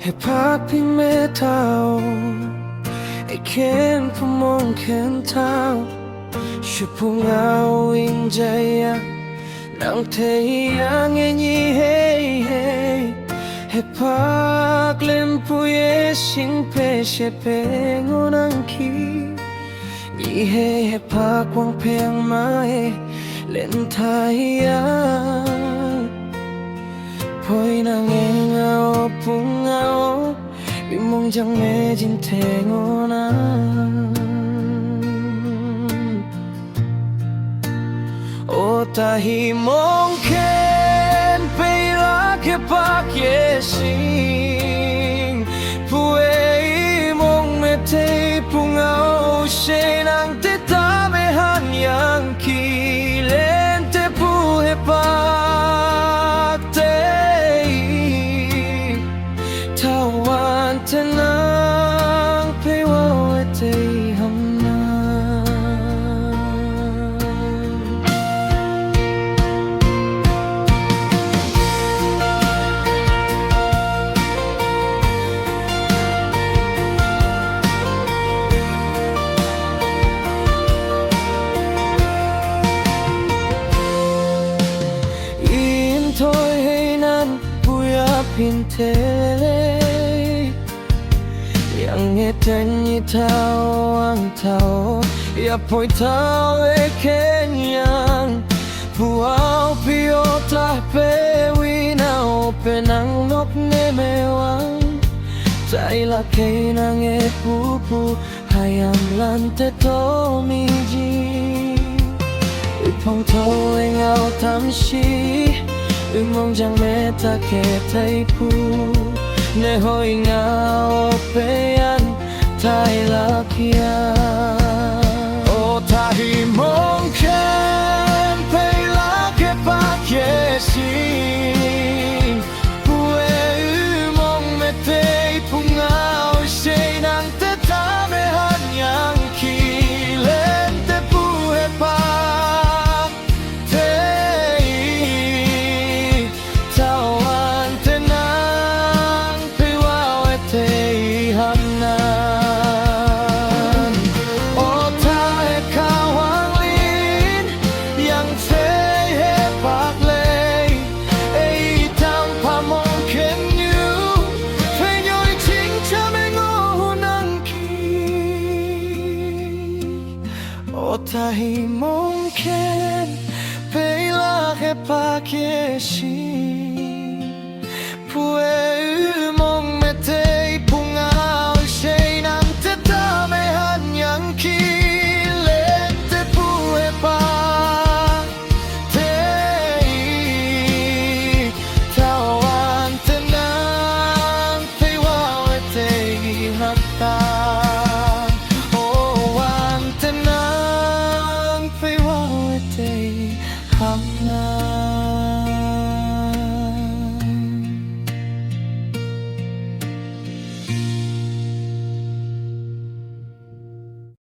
ให้พักพิงเมเท้าให้เข็นพมองเข็นเท้าช่วยผู้เหงาวิ่งใจนังเทียงเงี้ยให้พักเล่นผู้เยชิงเพเชเปงอนังคียี่ให้พักวางเพียงไม้เล่นไทยพอยนางเงาผู้เหงาวิมงจังเมจินเทงอนังโอตาฮิมองเข็นไปรักแค่ปากเยชิงผู้เอ๋มองไม่เทผู้เหงาเชนังเตตาไม่หันยังคีเล่นเตผู้ให้ปากเตเท่าวันเธอนังไปว่าเตหำนาถอยให้นั้นผู้อยากพินเทยังเหตุเดินยี่เท้าว่างเท้าอย่าปล่อยเท้าให้แค่ยังผู้เอาพิโอตาเปวินาเป็นนังนกเนเมวังใจละแค่นางผู้พยายามลันแต่โตมีจีพงโทให้เงาทำชีมองจังเมตาเกตให้ผู้ในหอยเงาเปียนไทยลักยาโอทาฮิมองแค่ไปลักแค่ปากเยสิผู้เอ๋มองไม่เตยผู้เงาเชนังเตตาไม่หันยังคีเล่นแต่ผู้ให้ปากเตถ้าให้มองแค่ไปลาแค่ปากแค่ชี